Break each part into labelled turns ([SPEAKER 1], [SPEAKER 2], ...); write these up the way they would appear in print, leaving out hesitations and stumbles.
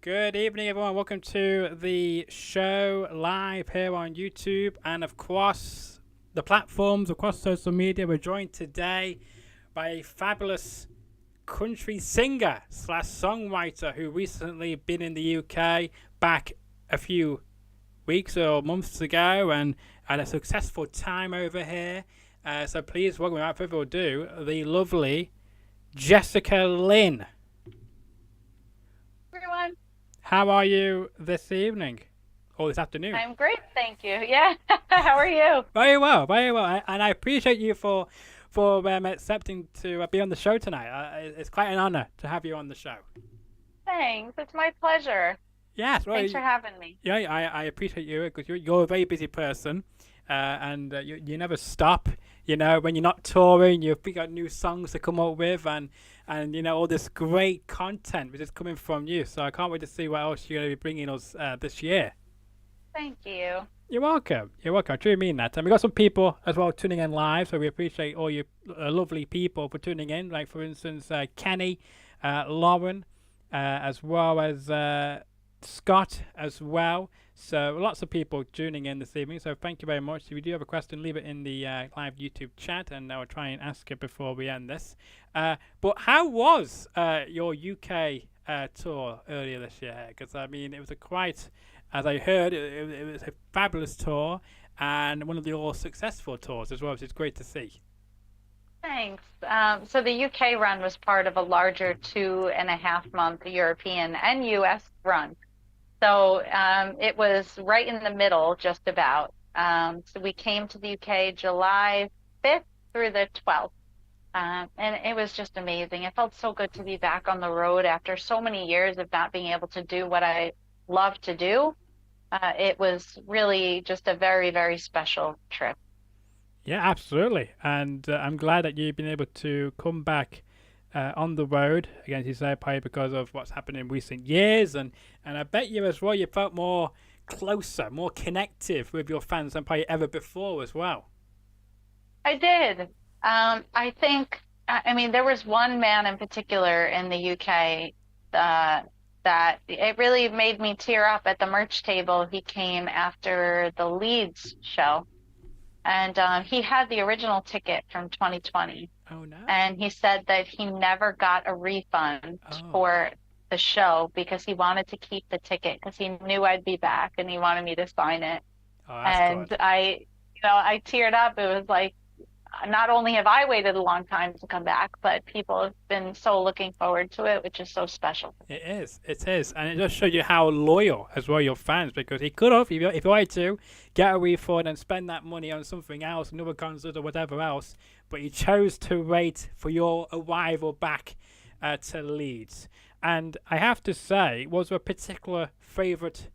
[SPEAKER 1] Good evening, everyone. Welcome to the show live here on YouTube and, of course, the platforms across social media. We're joined today by a fabulous country singer slash songwriter who recently been in the UK back a few weeks or months ago and had a successful time over here. So please welcome, without further ado, the lovely Jessica Lynn.
[SPEAKER 2] Everyone.
[SPEAKER 1] How are you this evening or this afternoon?
[SPEAKER 2] I'm great, thank you. Yeah. How are you?
[SPEAKER 1] Very well, very well, and I appreciate you for accepting to be on the show tonight. It's quite an honor to have you on the show.
[SPEAKER 2] Thanks. It's my pleasure.
[SPEAKER 1] Yes, well,
[SPEAKER 2] Thanks for having me.
[SPEAKER 1] yeah, I appreciate you because you're a very busy person, and you never stop. You know, when you're not touring, you figure out new songs to come up with, and all this great content which is coming from you. So I can't wait to see what else you're going to be bringing us this year.
[SPEAKER 2] Thank you.
[SPEAKER 1] You're welcome. You're welcome. I truly mean that. And we got some people as well tuning in live, so we appreciate all you lovely people for tuning in. Like for instance, Kenny, Lauren, as well as Scott as well. So lots of people tuning in this evening. So thank you very much. If you do have a question, leave it in the live YouTube chat, and I'll try and ask it before we end this. But how was your UK tour earlier this year? Because I mean, it was a quite, as I heard, it was a fabulous tour and one of the all successful tours as well, which is great to see.
[SPEAKER 2] Thanks. So the UK run was part of a larger 2.5 month European and US run. So it was right in the middle, just about. So we came to the UK July 5th through the 12th. And it was just amazing. It felt so good to be back on the road after so many years of not being able to do what I love to do. It was really just a very, very special trip.
[SPEAKER 1] Yeah, absolutely. And I'm glad that you've been able to come back on the road again, as you say, probably because of what's happened in recent years. And I bet you as well, you felt more closer, more connective with your fans than probably ever before as well.
[SPEAKER 2] I did. I think, I mean, there was one man in particular in the UK uh, that it really made me tear up at the merch table. He came after the Leeds show, and he had the original ticket from 2020.
[SPEAKER 1] Oh, no.
[SPEAKER 2] And he said that he never got a refund
[SPEAKER 1] Oh,
[SPEAKER 2] for the show because he wanted to keep the ticket because he knew I'd be back and he wanted me to sign it.
[SPEAKER 1] oh, that's
[SPEAKER 2] And
[SPEAKER 1] good.
[SPEAKER 2] I teared up. It was like, not only have I waited a long time to come back, but people have been so looking forward to it, which is so special.
[SPEAKER 1] It is, and it just shows you how loyal as well your fans, because he could have, if he wanted to, get a refund and spend that money on something else, another concert or whatever else, but he chose to wait for your arrival back to Leeds. And I have to say, was there a particular favourite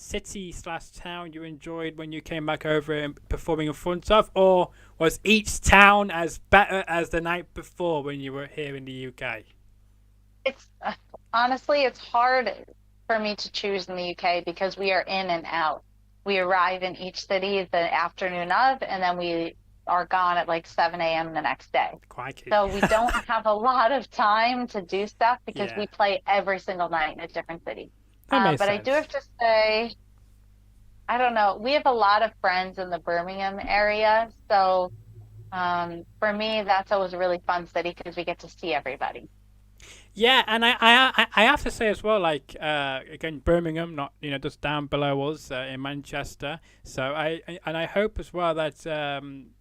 [SPEAKER 1] city slash town you enjoyed when you came back over and performing in front of, or was each town as better as the night before when you were here in the UK?
[SPEAKER 2] It's honestly, it's hard for me to choose in the UK because we are in and out. We arrive in each city the afternoon of, and then we are gone at like 7 a.m. the next day.
[SPEAKER 1] Crikey.
[SPEAKER 2] So we don't have a lot of time to do stuff because
[SPEAKER 1] Yeah,
[SPEAKER 2] we play every single night in a different city.
[SPEAKER 1] that makes
[SPEAKER 2] But I do
[SPEAKER 1] sense.
[SPEAKER 2] have to say, I don't know, we have a lot of friends in the Birmingham area. So for me, that's always a really fun city because we get to see everybody.
[SPEAKER 1] Yeah, and I have to say as well, like again, Birmingham, not just down below us in Manchester. So and I hope as well that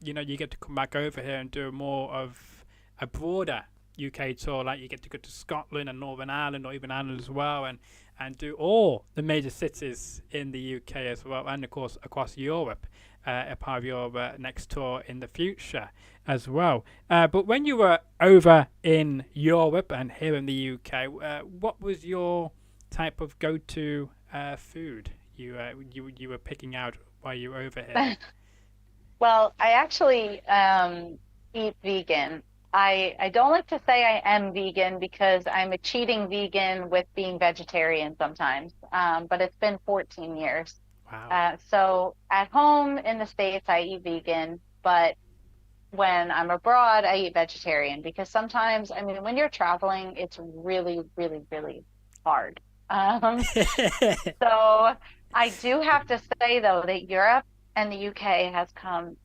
[SPEAKER 1] you get to come back over here and do more of a broader UK tour, like you get to go to Scotland and Northern Ireland or even Ireland as well, and do all the major cities in the UK as well, and of course across Europe, a part of your next tour in the future as well. But when you were over in Europe and here in the UK, what was your type of go-to food you were picking out while you were over here?
[SPEAKER 2] Well, I actually eat vegan. I don't like to say I am vegan because I'm a cheating vegan with being vegetarian sometimes. But it's been 14 years.
[SPEAKER 1] Wow.
[SPEAKER 2] So at home in the States, I eat vegan, but when I'm abroad, I eat vegetarian because sometimes, I mean, when you're traveling, it's really, really, really hard. Um, so I do have to say though that Europe and the UK has come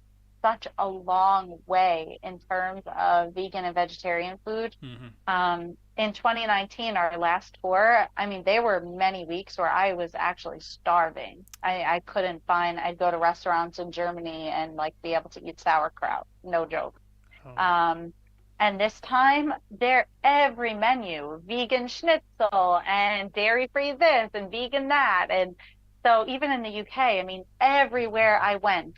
[SPEAKER 2] such a long way in terms of vegan and vegetarian food.
[SPEAKER 1] Hmm.
[SPEAKER 2] In 2019, our last tour, I mean, there were many weeks where I was actually starving. I couldn't find, I'd go to restaurants in Germany and like be able to eat sauerkraut, no joke.
[SPEAKER 1] Oh,
[SPEAKER 2] Um, and this time, they're every menu, vegan schnitzel and dairy-free this and vegan that. And so even in the UK, I mean, everywhere I went,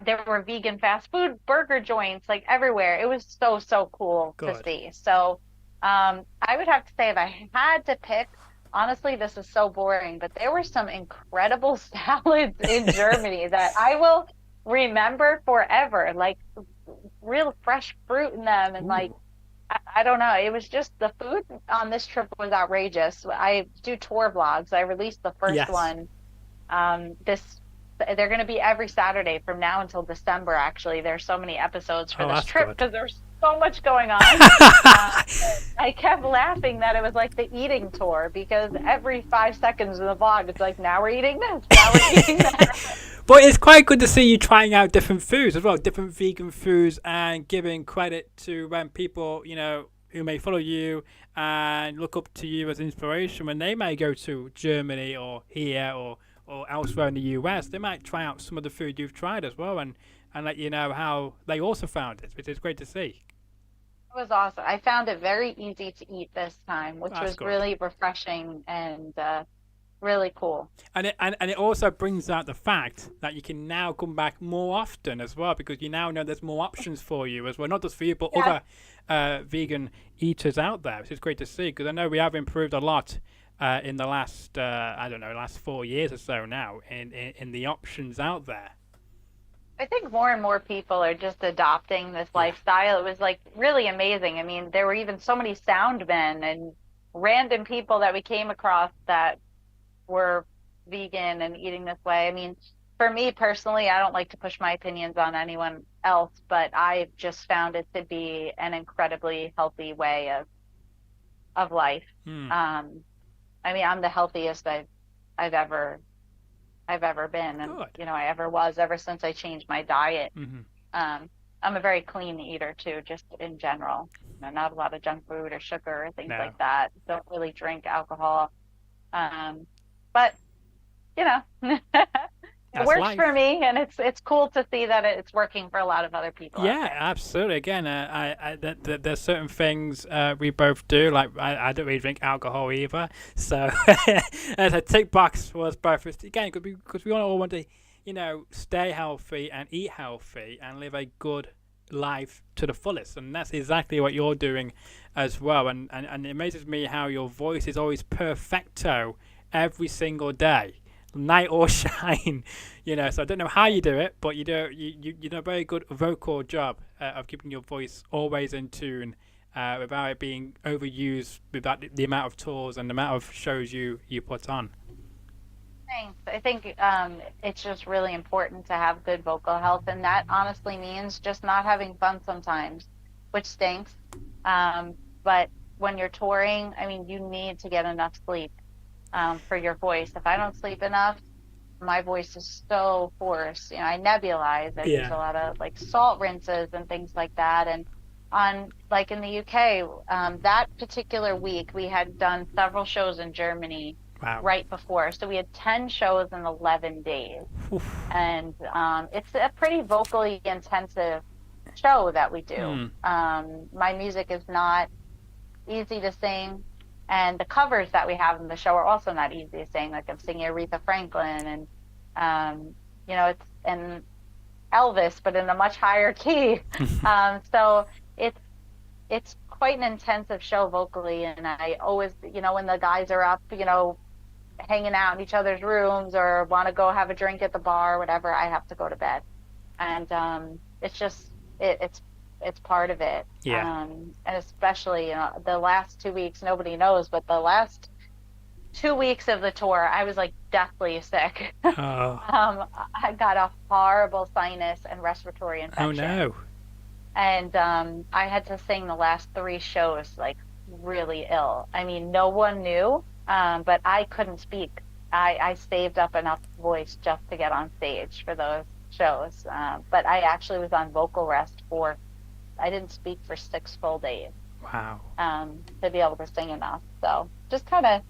[SPEAKER 2] there were vegan fast food burger joints like everywhere. It was so, so cool to
[SPEAKER 1] good.
[SPEAKER 2] see. So I would have to say if I had to pick, honestly, this is so boring, but there were some incredible salads in Germany that I will remember forever. Like real fresh fruit in them and like
[SPEAKER 1] Ooh.
[SPEAKER 2] I don't know. It was just the food on this trip was outrageous. I do tour vlogs. I released the first
[SPEAKER 1] Yes.
[SPEAKER 2] one this they're going to be every Saturday from now until December actually. There's so many episodes for
[SPEAKER 1] Oh,
[SPEAKER 2] this
[SPEAKER 1] that's
[SPEAKER 2] trip
[SPEAKER 1] good.
[SPEAKER 2] because there's so much going on. But I kept laughing that it was like the eating tour because every 5 seconds in the vlog it's like now we're eating this, now we're eating that.
[SPEAKER 1] But it's quite good to see you trying out different foods as well, different vegan foods, and giving credit to when people, who may follow you and look up to you as inspiration when they may go to Germany or here or elsewhere in the US. They might try out some of the food you've tried as well, and let you know how they also found it, which is great to see.
[SPEAKER 2] It was awesome. I found it very easy to eat this time, which
[SPEAKER 1] That's
[SPEAKER 2] was
[SPEAKER 1] good.
[SPEAKER 2] really refreshing and really cool.
[SPEAKER 1] And it also brings out the fact that you can now come back more often as well because you now know there's more options for you as well, not just for you but
[SPEAKER 2] Yes.
[SPEAKER 1] other vegan eaters out there, which is great to see because I know we have improved a lot in the last I don't know last 4 years or so now in the options out there.
[SPEAKER 2] I think more and more people are just adopting this
[SPEAKER 1] Yeah.
[SPEAKER 2] lifestyle. It was like really amazing. I mean, there were even so many sound men and random people that we came across that were vegan and eating this way. I mean, for me personally, I don't like to push my opinions on anyone else, but I've just found it to be an incredibly healthy way of life.
[SPEAKER 1] Hmm.
[SPEAKER 2] Um, I mean, I'm the healthiest I've ever I've ever been and
[SPEAKER 1] Good.
[SPEAKER 2] I ever was ever since I changed my diet.
[SPEAKER 1] Hmm.
[SPEAKER 2] I'm a very clean eater too, just in general. Not a lot of junk food or sugar or things
[SPEAKER 1] No,
[SPEAKER 2] like that. Don't really drink alcohol. Um, but you know, it
[SPEAKER 1] that's
[SPEAKER 2] works for
[SPEAKER 1] life.
[SPEAKER 2] me, and it's cool to see that it's working for a lot of other people out
[SPEAKER 1] Yeah,
[SPEAKER 2] there.
[SPEAKER 1] absolutely. Again, there's certain things we both do. Like I don't really drink alcohol either, so as a tick box for us both. It's, again, because we all want to, stay healthy and eat healthy and live a good life to the fullest, and that's exactly what you're doing as well. And it amazes me how your voice is always perfecto every single day, night or shine. So I don't know how you do it, but you do a very good vocal job of keeping your voice always in tune, without it being overused, without the amount of tours and the amount of shows you put on.
[SPEAKER 2] Thanks. I think it's just really important to have good vocal health, and that honestly means just not having fun sometimes, which stinks. But when you're touring, I mean, you need to get enough sleep for your voice. If I don't sleep enough, my voice is so hoarse. I nebulize. I use
[SPEAKER 1] Yeah.
[SPEAKER 2] a lot of like salt rinses and things like that. And on like in the UK, that particular week, we had done several shows in Germany
[SPEAKER 1] Wow.
[SPEAKER 2] right before. So we had 10 shows in 11 days. And it's a pretty vocally intensive show that we do.
[SPEAKER 1] Hmm.
[SPEAKER 2] My music is not easy to sing. And the covers that we have in the show are also not easy to sing. Like I'm singing Aretha Franklin and it's and Elvis, but in a much higher key. So it's it's quite an intensive show vocally, and I always, when the guys are up, hanging out in each other's rooms or want to go have a drink at the bar or whatever, I have to go to bed. And it's just it's part of it.
[SPEAKER 1] Yeah.
[SPEAKER 2] And especially, the last 2 weeks, nobody knows, but the last 2 weeks of the tour, I was like deathly sick.
[SPEAKER 1] Oh.
[SPEAKER 2] I got a horrible sinus and respiratory
[SPEAKER 1] Oh
[SPEAKER 2] infection.
[SPEAKER 1] no.
[SPEAKER 2] And I had to sing the last three shows like really ill. I mean, no one knew. but I couldn't speak. I saved up enough voice just to get on stage for those shows. But I actually was on vocal rest for, I didn't speak for 6 full days,
[SPEAKER 1] Wow.
[SPEAKER 2] to be able to sing enough. So just kind of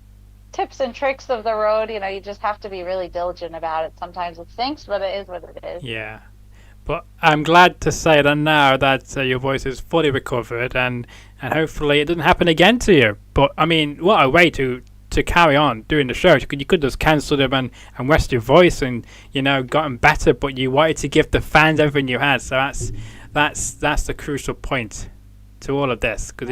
[SPEAKER 2] tips and tricks of the road. You just have to be really diligent about it. Sometimes it stinks, but it is what it is.
[SPEAKER 1] Yeah. But I'm glad to say that now that your voice is fully recovered, and hopefully it doesn't happen again to you. But I mean, what a way to carry on doing the show. You could just cancel them and rest your voice and gotten better, but you wanted to give the fans everything you had. So that's the crucial point to all of this, because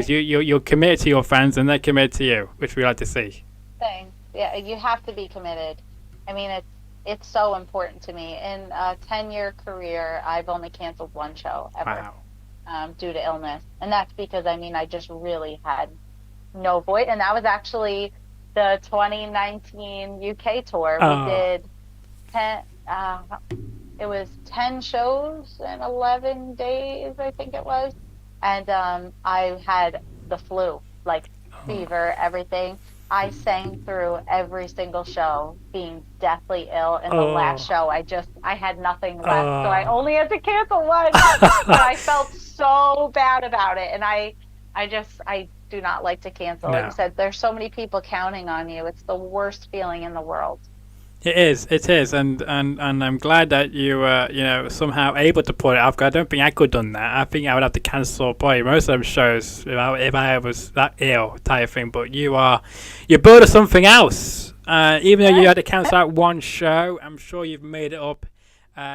[SPEAKER 1] you're committed to your fans and they're committed to you, which we like to see.
[SPEAKER 2] Thing. Yeah, you have to be committed. I mean, it's so important to me. In a 10-year career, I've only canceled one show ever,
[SPEAKER 1] Wow.
[SPEAKER 2] due to illness, and that's because I mean I just really had no voice, and that was actually the 2019 UK tour. We
[SPEAKER 1] Oh.
[SPEAKER 2] did 10. It was 10 shows in 11 days, I think it was. And I had the flu, like
[SPEAKER 1] Oh.
[SPEAKER 2] fever, everything. I sang through every single show being deathly ill. And the last
[SPEAKER 1] Oh.
[SPEAKER 2] show, I had nothing left. So I
[SPEAKER 1] Oh.
[SPEAKER 2] only had to cancel one. But I felt so bad about it. And I do not like to cancel. Like you
[SPEAKER 1] No.
[SPEAKER 2] said, there's so many people counting on you. It's the worst feeling in the world.
[SPEAKER 1] It is, and I'm glad that you somehow able to pull it off. 'Cause I don't think I could have done that. I think I would have to cancel probably most of them shows if I was that ill type thing. But you're built of something else. Even though you had to cancel out one show, I'm sure you've made it up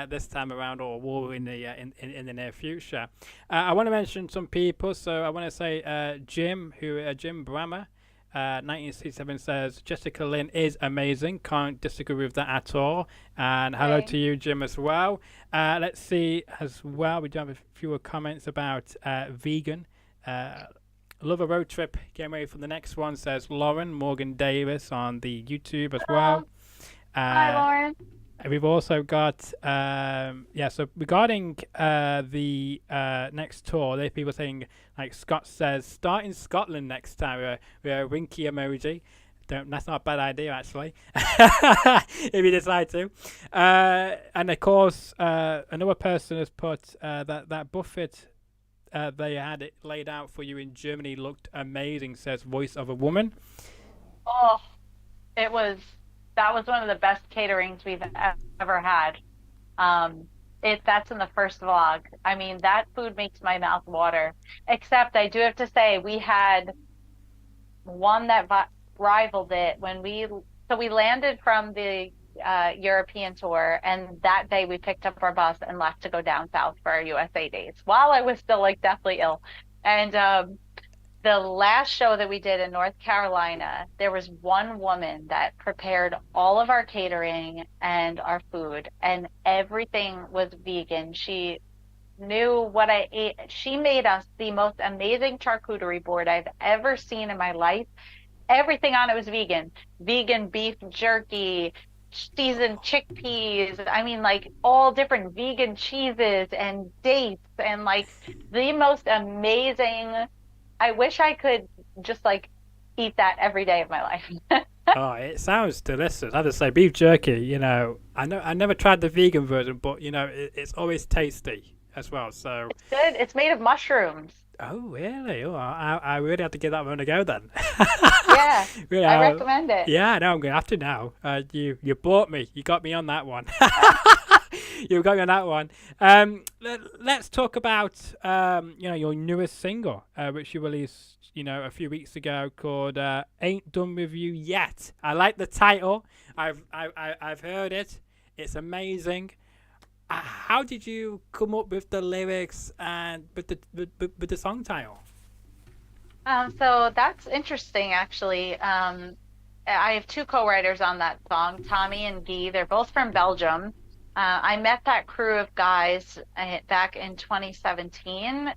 [SPEAKER 1] this time around, or will in the in the near future. I want to mention some people. So I want to say Jim Brammer. 1967 says Jessica Lynn is amazing. Can't disagree with that at all. And hello to
[SPEAKER 2] Thanks.
[SPEAKER 1] you, Jim, as well. Let's see as well. We do have a few comments about vegan. Love a road trip. Getting ready for the next one, says Lauren Morgan Davis on the YouTube as
[SPEAKER 2] Oh,
[SPEAKER 1] well.
[SPEAKER 2] hi,
[SPEAKER 1] Uh,
[SPEAKER 2] Lauren.
[SPEAKER 1] we've also got so regarding the next tour, there are people saying, like Scott says, start in Scotland next time with a winky emoji. Don't, that's not a bad idea actually, if you decide to. And of course, another person has put that buffet they had it laid out for you in Germany looked amazing, says voice of a woman.
[SPEAKER 2] Oh, it was that was one of the best caterings we've ever had. Um, that's in the first vlog. I mean, that food makes my mouth water. Except I do have to say we had one that rivaled it when we landed from the European tour, and that day we picked up our bus and left to go down south for our USA days while I was still like deathly ill. And the last show that we did in North Carolina, there was one woman that prepared all of our catering and our food, and everything was vegan. She knew what I ate. She made us the most amazing charcuterie board I've ever seen in my life. Everything on it was vegan. Vegan beef jerky, seasoned chickpeas. I mean, like all different vegan cheeses and dates and like the most amazing. I wish I could just like eat that every day of my life.
[SPEAKER 1] Oh, it sounds delicious. I have to say, beef jerky. I never tried the vegan version, but it's always tasty as well. So,
[SPEAKER 2] It's good. It's made of mushrooms.
[SPEAKER 1] oh really? Oh, I really have to give that one a go then.
[SPEAKER 2] Yeah, I
[SPEAKER 1] Yeah,
[SPEAKER 2] recommend it.
[SPEAKER 1] yeah. No, I'm gonna have to now. You bought me. You got me on that one. You got me on that one. Let's talk about your newest single, which you released a few weeks ago, called "Ain't Done with You Yet." I like the title. I've heard it. It's amazing. How did you come up with the lyrics and with the song title?
[SPEAKER 2] So that's interesting, actually. I have two co-writers on that song, Tommy and Guy. They're both from Belgium. I met that crew of guys back in 2017.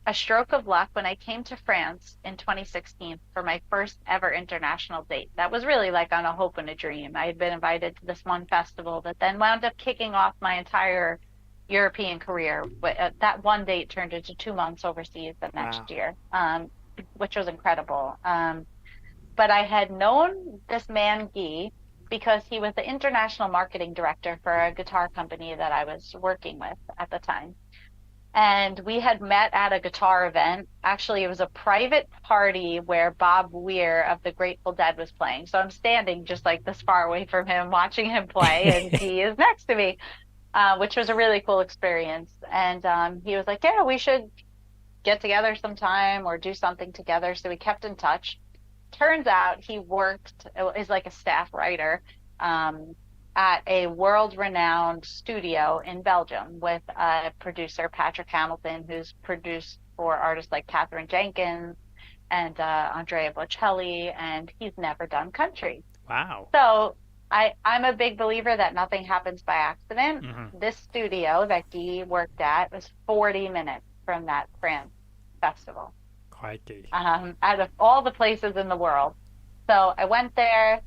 [SPEAKER 2] A stroke of luck when I came to France in 2016 for my first ever international date. That was really like on a hope and a dream. I had been invited to this one festival that then wound up kicking off my entire European career. But that one date turned into 2 months overseas the
[SPEAKER 1] Wow.
[SPEAKER 2] next year, which was incredible. but I had known this man, Guy, because he was the international marketing director for a guitar company that I was working with at the time. And we had met at a guitar event. Actually, it was a private party where Bob Weir of the Grateful Dead was playing. So I'm standing just like this far away from him, watching him play, and he is next to me, which was a really cool experience. And he was like, "Yeah, we should get together sometime or do something together." So we kept in touch. Turns out he worked is like a staff writer um, at a world-renowned studio in Belgium with producer Patrick Hamilton, who's produced for artists like Katherine Jenkins and Andrea Bocelli, and he's never done country.
[SPEAKER 1] Wow.
[SPEAKER 2] So I'm a big believer that nothing happens by accident.
[SPEAKER 1] Hmm.
[SPEAKER 2] This studio that Guy worked at was 40 minutes from that France festival,
[SPEAKER 1] Crikey.
[SPEAKER 2] out of all the places in the world. So I went there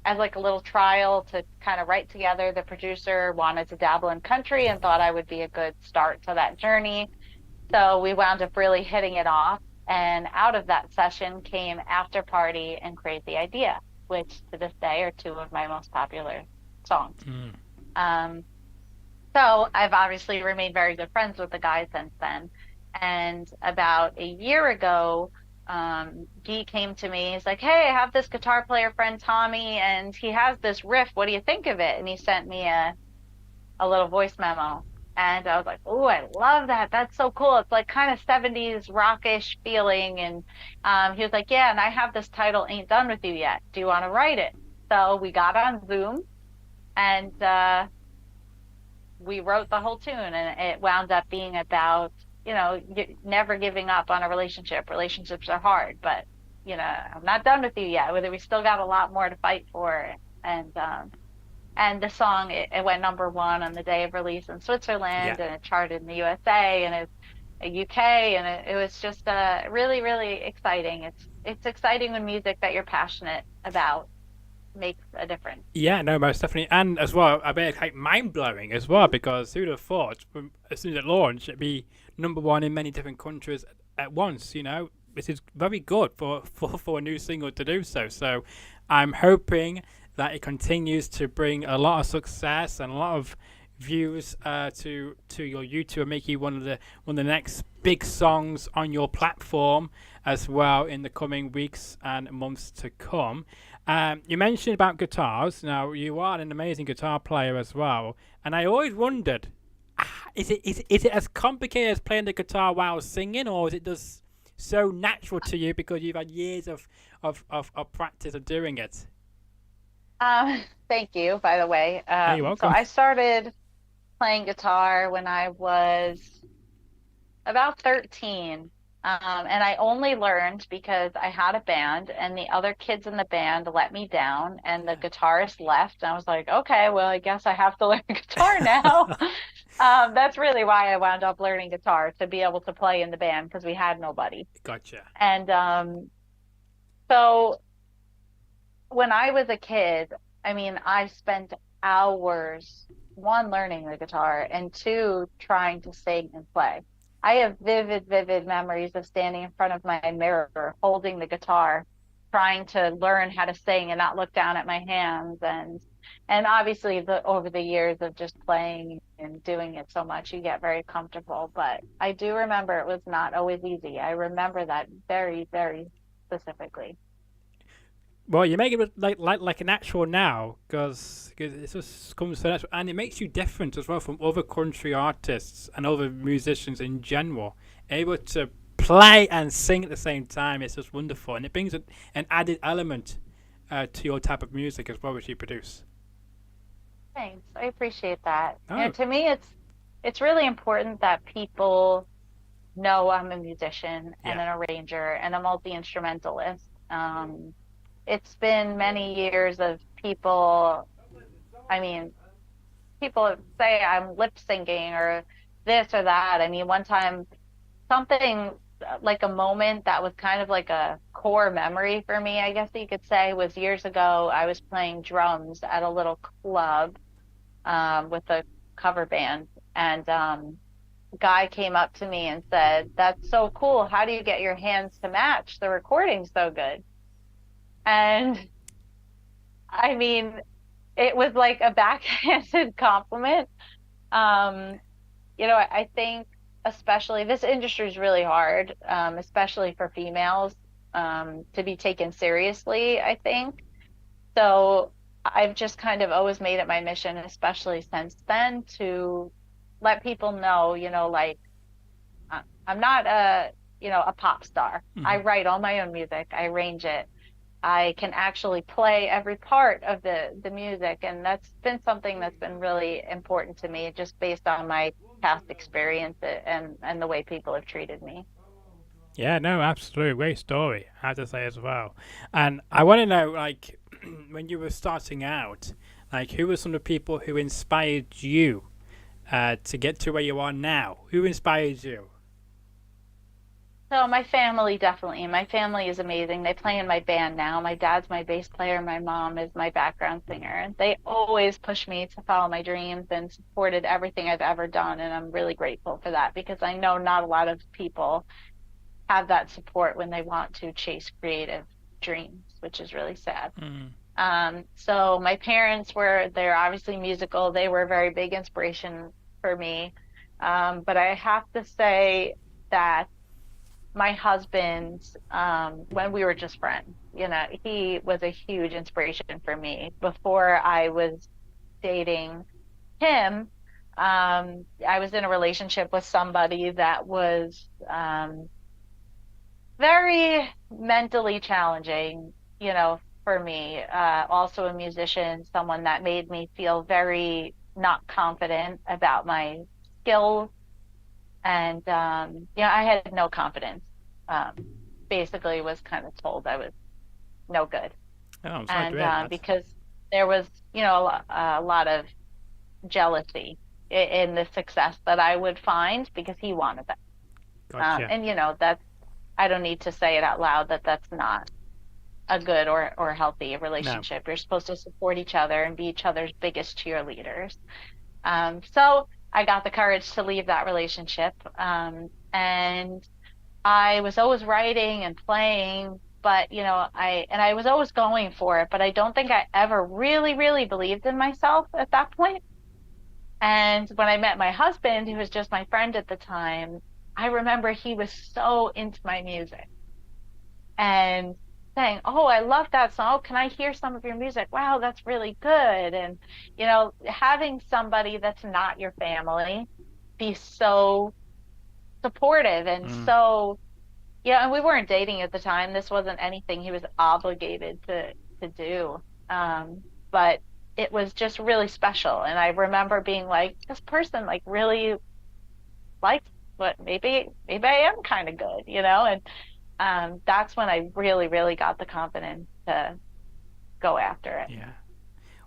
[SPEAKER 2] as like a little trial to kind of write together. The producer wanted to dabble in country and thought I would be a good start to that journey. So we wound up really hitting it off. And out of that session came After Party and Crazy Idea, which to this day are two of my most popular songs.
[SPEAKER 1] Mm.
[SPEAKER 2] Um, so I've obviously remained very good friends with the guy since then. And about a year ago, Guy came to me. He's like, "Hey, I have this guitar player friend, Tommy, and he has this riff. What do you think of it?" And he sent me a little voice memo. And I was like, "Oh, I love that. That's so cool. It's like kind of 70s rockish feeling." And he was like, "Yeah, and I have this title, Ain't Done With You Yet. Do you want to write it?" So we got on Zoom and we wrote the whole tune, and it wound up being about, never giving up on a relationship. Relationships are hard, but I'm not done with you yet. Whether we still got a lot more to fight for. And the song, it went number 1 on the day of release in
[SPEAKER 1] Yeah.
[SPEAKER 2] Switzerland, and it charted in the USA and UK, and it was just really, really exciting. It's exciting when music that you're passionate about makes a difference.
[SPEAKER 1] Yeah, no, most definitely. And as well, I bet like mind blowing as well, because who'd have thought as soon as it launched, it'd be number 1 in many different countries at once, This is very good for a new single to do so. So I'm hoping that it continues to bring a lot of success and a lot of views to your YouTube and make you one of the next big songs on your platform as well in the coming weeks and months to come. You mentioned about guitars. Now you are an amazing guitar player as well, and I always wondered, is it as complicated as playing the guitar while singing, or is it just so natural to you because you've had years of practice of doing it?
[SPEAKER 2] Thank you, by the way.
[SPEAKER 1] Hey, you're
[SPEAKER 2] So
[SPEAKER 1] welcome.
[SPEAKER 2] I started playing guitar when I was about 13. And I only learned because I had a band and the other kids in the band let me down and the guitarist left. And I was like, okay, well, I guess I have to learn guitar now. That's really why I wound up learning guitar, to be able to play in the band because we had nobody.
[SPEAKER 1] Gotcha.
[SPEAKER 2] And so when I was a kid, I mean, I spent hours, one, learning the guitar, and two, trying to sing and play. I have vivid, vivid memories of standing in front of my mirror, holding the guitar, trying to learn how to sing and not look down at my hands. And obviously over the years of just playing and doing it so much, you get very comfortable. But I do remember it was not always easy. I remember that very, very specifically.
[SPEAKER 1] Well, you make it like a natural now, because it just comes so natural, and it makes you different as well from other country artists and other musicians in general. Able to play and sing at the same time, it's just wonderful, and it brings an added element to your type of music as well, which you produce.
[SPEAKER 2] Thanks. I appreciate that.
[SPEAKER 1] Oh,
[SPEAKER 2] To me, it's really important that people know I'm a musician and
[SPEAKER 1] yeah,
[SPEAKER 2] an arranger and a multi-instrumentalist. It's been many years of people, I mean, people say I'm lip syncing or this or that. I mean, one time, something like a moment that was kind of like a core memory for me, I guess you could say, was years ago. I was playing drums at a little club with a cover band, and guy came up to me and said, "That's so cool. How do you get your hands to match? The recording's so good." And I mean, it was like a backhanded compliment. Um, I think especially this industry is really hard, especially for females, to be taken seriously, I think. So I've just kind of always made it my mission, especially since then, to let people know, like I'm not a pop star. I
[SPEAKER 1] Hmm.
[SPEAKER 2] write all my own music. I arrange it. I can actually play every part of the music, and that's been something that's been really important to me, just based on my past experience and the way people have treated me.
[SPEAKER 1] Yeah, no, absolutely. Great story, I have to say as well. And I want to know, like, when you were starting out, like, who were some of the people who inspired you to get to where you are now? Who inspired you?
[SPEAKER 2] So my family, definitely. My family is amazing. They play in my band now. My dad's my bass player. My mom is my background singer. They always push me to follow my dreams and supported everything I've ever done. And I'm really grateful for that because I know not a lot of people have that support when they want to chase creative dreams, which is really sad.
[SPEAKER 1] Mm.
[SPEAKER 2] So my parents they're obviously musical. They were a very big inspiration for me. But I have to say that my husband, when we were just friends, he was a huge inspiration for me. Before I was dating him, I was in a relationship with somebody that was very mentally challenging, for me. Also a musician, someone that made me feel very not confident about my skills. And I had no confidence. Um, Basically was kind of told I was no good.
[SPEAKER 1] Oh, I'm sorry to
[SPEAKER 2] And
[SPEAKER 1] hear that.
[SPEAKER 2] because there was, a lot of jealousy in the success that I would find because he wanted that.
[SPEAKER 1] Gotcha.
[SPEAKER 2] And that's I don't need to say it out loud that that's not a good or healthy
[SPEAKER 1] No.
[SPEAKER 2] relationship. You're supposed to support each other and be each other's biggest cheerleaders. So I got the courage to leave that relationship. And I was always writing and playing, but I was always going for it, but I don't think I ever really, really believed in myself at that point. And when I met my husband, who was just my friend at the time, I remember he was so into my music and saying, "Oh, I love that song. Oh, can I hear some of your music? Wow, that's really good." And having somebody that's not your family be so supportive and
[SPEAKER 1] Mm.
[SPEAKER 2] so, yeah, and we weren't dating at the time. This wasn't anything he was obligated to do. But it was just really special. And I remember being like, this person like really likes what maybe I am kind of good, and that's when I really, really got the confidence to go after it.
[SPEAKER 1] Yeah.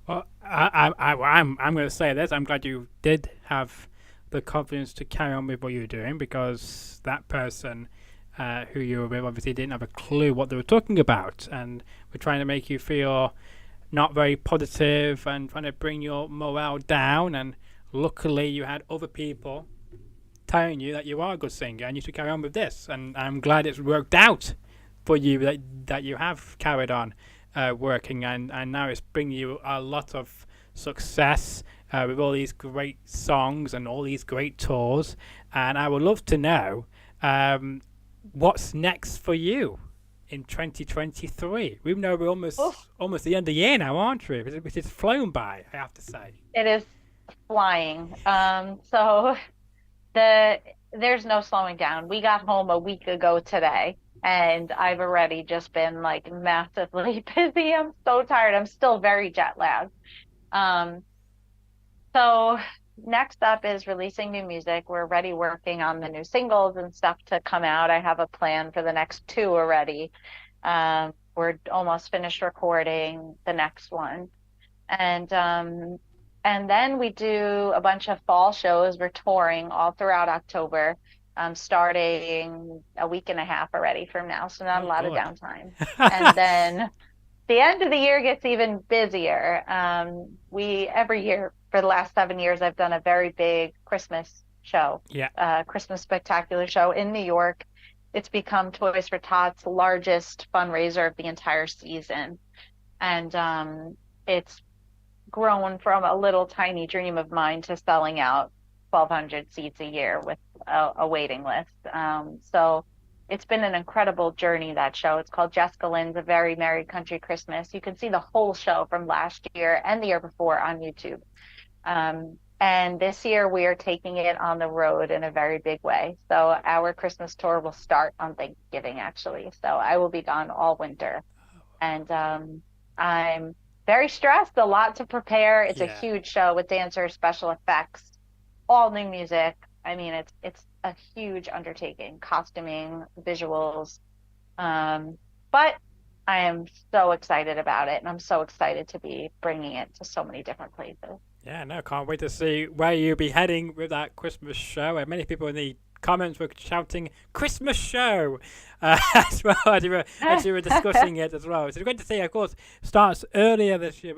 [SPEAKER 1] Well, I'm going to say this. I'm glad you did have the confidence to carry on with what you were doing because that person who you were with obviously didn't have a clue what they were talking about and were trying to make you feel not very positive and trying to bring your morale down. And luckily, you had other people telling you that you are a good singer and you should carry on with this. And I'm glad it's worked out for you that you have carried on working and now it's bringing you a lot of success with all these great songs and all these great tours. And I would love to know um, what's next for you in 2023. We know we're
[SPEAKER 2] Oh,
[SPEAKER 1] almost the end of the year now, aren't we? Which is flown by, I have to say.
[SPEAKER 2] it is flying. So the there's no slowing down. We got home a week ago today, and I've already just been like massively busy. I'm so tired. I'm still very jet lagged. Um, so next up is releasing new music. We're already working on the new singles and stuff to come out. I have a plan for the next two already. We're almost finished recording the next one. And then we do a bunch of fall shows. We're touring all throughout October, starting a week and a half already from now, so not a
[SPEAKER 1] Oh,
[SPEAKER 2] lot of
[SPEAKER 1] good.
[SPEAKER 2] downtime. And then the end of the year gets even busier. We every year for the last 7 years, I've done a very big Christmas show,
[SPEAKER 1] Yeah.
[SPEAKER 2] Christmas spectacular show in New York. it's become Toys for Tots' largest fundraiser of the entire season. And it's grown from a little tiny dream of mine to selling out 1,200 seats a year with a waiting list. So it's been an incredible journey, that show. It's called Jessica Lynn's A Very Merry Country Christmas. You can see the whole show from last year and the year before on YouTube. And this year we are taking it on the road in a very big way. So our Christmas tour will start on Thanksgiving, actually. So I will be gone all winter. And I'm very stressed, a lot to prepare. It's a
[SPEAKER 1] Yeah.
[SPEAKER 2] huge show with dancers, special effects, all new music. I mean, it's a huge undertaking, costuming, visuals. But I am so excited about it, and I'm so excited to be bringing it to so many different places.
[SPEAKER 1] Yeah, no, can't wait to see where you'll be heading with that Christmas show. And many people in the comments were shouting "Christmas show" as well as you were discussing it as well. So it's great to see. Of course, starts earlier this year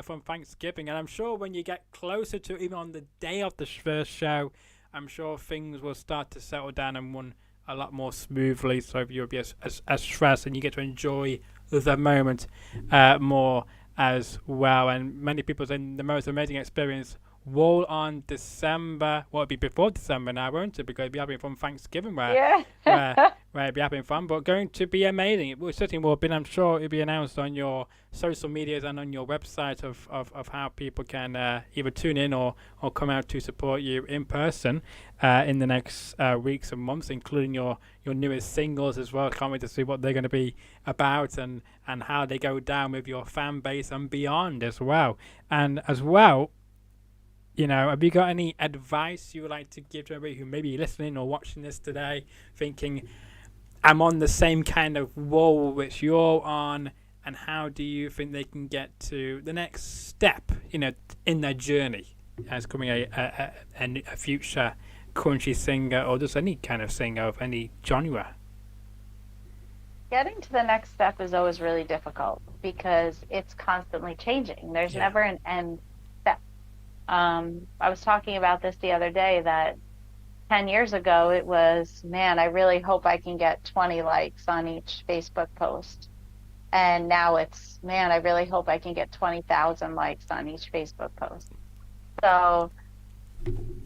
[SPEAKER 1] from Thanksgiving, and I'm sure when you get closer to even on the day of the first show, I'm sure things will start to settle down and run a lot more smoothly. So you'll be as stressed, and you get to enjoy the moment more as well. And many people saying the most amazing experience will on December, well, it'll be before December now, won't it? Because it'll be happening from Thanksgiving
[SPEAKER 2] Yeah.
[SPEAKER 1] where it'll be happening from, but going to be amazing. It will certainly will be, I'm sure it'll be announced on your social medias and on your website of how people can either tune in or come out to support you in person in the next weeks and months, including your newest singles as well. Can't wait to see what they're going to be about and how they go down with your fan base and beyond as well. And as well, have you got any advice you would like to give to everybody who may be listening or watching this today, thinking, I'm on the same kind of wall which you're on, and how do you think they can get to the next step, in their journey as becoming a future country singer or just any kind of singer of any genre?
[SPEAKER 2] Getting to the next step is always really difficult because it's constantly changing. There's
[SPEAKER 1] Yeah.
[SPEAKER 2] never an end step. I was talking about this the other day that 10 years ago it was, man, I really hope I can get 20 likes on each Facebook post. And now it's, man, I really hope I can get 20,000 likes on each Facebook post. So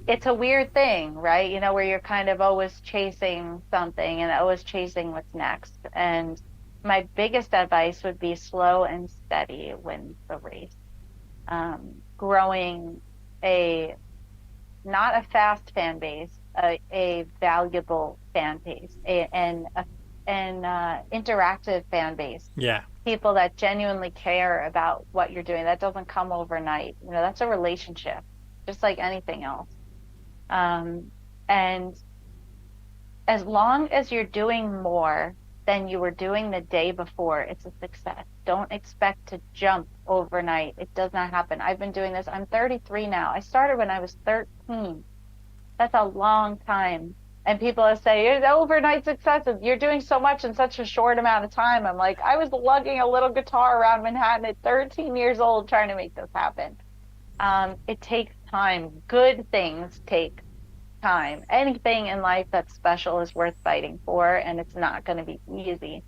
[SPEAKER 2] it's a weird thing, right? Where you're kind of always chasing something and always chasing what's next. And my biggest advice would be slow and steady wins the race. Growing not a fast fan base, a valuable fan base, an interactive fan base.
[SPEAKER 1] Yeah.
[SPEAKER 2] People that genuinely care about what you're doing. That doesn't come overnight. That's a relationship, just like anything else. And as long as you're doing more than you were doing the day before, it's a success. Don't expect to jump overnight. It does not happen. I've been doing this. I'm 33 now. I started when I was 13. That's a long time. And people say, it's overnight success. You're doing so much in such a short amount of time. I'm like, I was lugging a little guitar around Manhattan at 13 years old trying to make this happen. It takes time. Good things take time. Anything in life that's special is worth fighting for, and it's not going to be easy.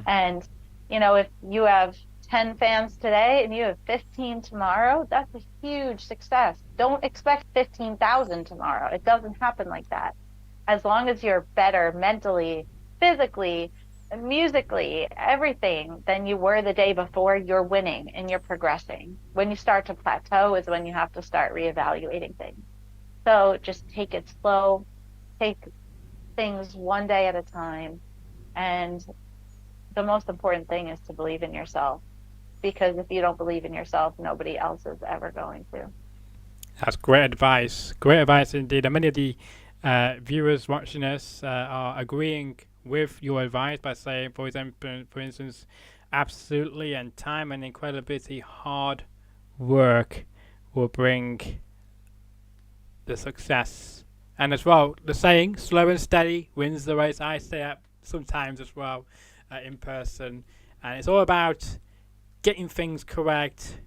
[SPEAKER 2] And, if you have 10 fans today and you have 15 tomorrow, that's a huge success. Don't expect 15,000 tomorrow. It doesn't happen like that. As long as you're better mentally, physically, musically, everything than you were the day before, you're winning and you're progressing. When you start to plateau is when you have to start reevaluating things. So just take it slow, take things one day at a time. And the most important thing is to believe in yourself, because if you don't believe in yourself, nobody else is ever going to.
[SPEAKER 1] That's great advice. Great advice indeed. And many of the viewers watching us are agreeing with your advice by saying, for instance, absolutely, and time and incredibility, hard work will bring the success. And as well, the saying, slow and steady wins the race. I say that sometimes as well in person. And it's all about getting things correct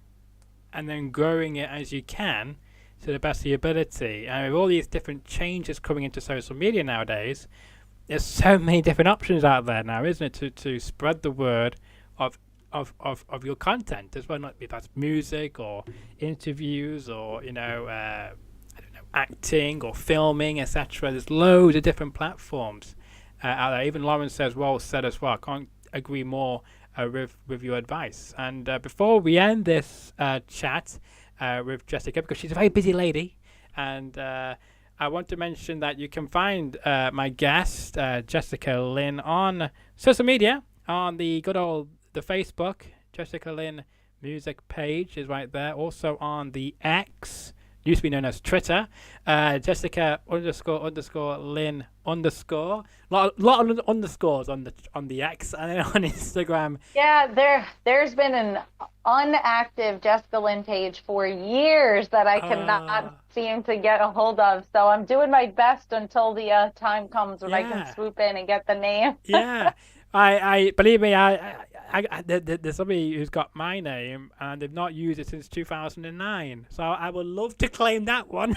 [SPEAKER 1] and then growing it as you can to the best of your ability. And with all these different changes coming into social media nowadays, there's so many different options out there now, isn't it, to spread the word of of your content as well, not if that's music or interviews or I don't know, acting or filming, etc. There's loads of different platforms out there. Even Lauren said as well. I can't agree more with your advice. And before we end this chat with Jessica, because she's a very busy lady, and I want to mention that you can find my guest, Jessica Lynn, on social media, on the good old the Facebook. Jessica Lynn music page is right there. Also on the X, used to be known as Twitter, Jessica __ Lynn _. Lot of underscores on the X, and then on Instagram.
[SPEAKER 2] Yeah, there's been an unactive Jessica Lynn page for years that I cannot seem to get a hold of. So I'm doing my best until the time comes when I can swoop in and get the name.
[SPEAKER 1] Yeah. I believe me, there's somebody who's got my name and they've not used it since 2009. So I would love to claim that one.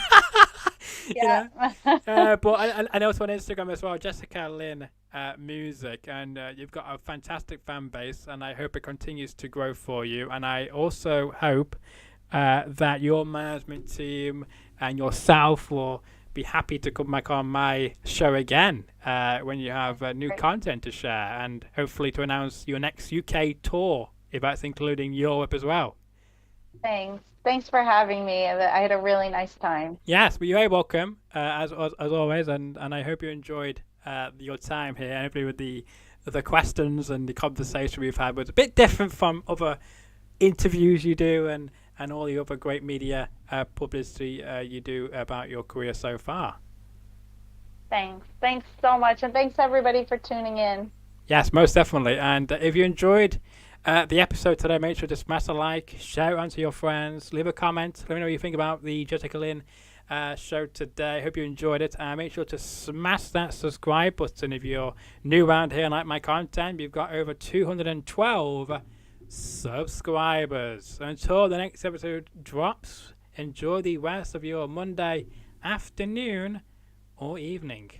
[SPEAKER 2] Yeah.
[SPEAKER 1] But I know it's on Instagram as well, Jessica Lynn music, and you've got a fantastic fan base, and I hope it continues to grow for you. And I also hope that your management team and yourself will be happy to come back on my show again when you have new content to share, and hopefully to announce your next UK tour, if that's including Europe as well.
[SPEAKER 2] Thanks for having me. I had a really nice time.
[SPEAKER 1] Yes, well, you're very welcome, as always, and I hope you enjoyed your time here, and hopefully with the questions and the conversation we've had was a bit different from other interviews you do and all the other great media publicity you do about your career so far.
[SPEAKER 2] Thanks so much, and thanks everybody for tuning in.
[SPEAKER 1] Yes, most definitely. And if you enjoyed the episode today, make sure to smash a like, share it on to your friends, leave a comment, let me know what you think about the Jessica Lynn show today. Hope you enjoyed it. Make sure to smash that subscribe button if you're new around here and like my content. We've got over 212 subscribers. So until the next episode drops, enjoy the rest of your Monday afternoon or evening.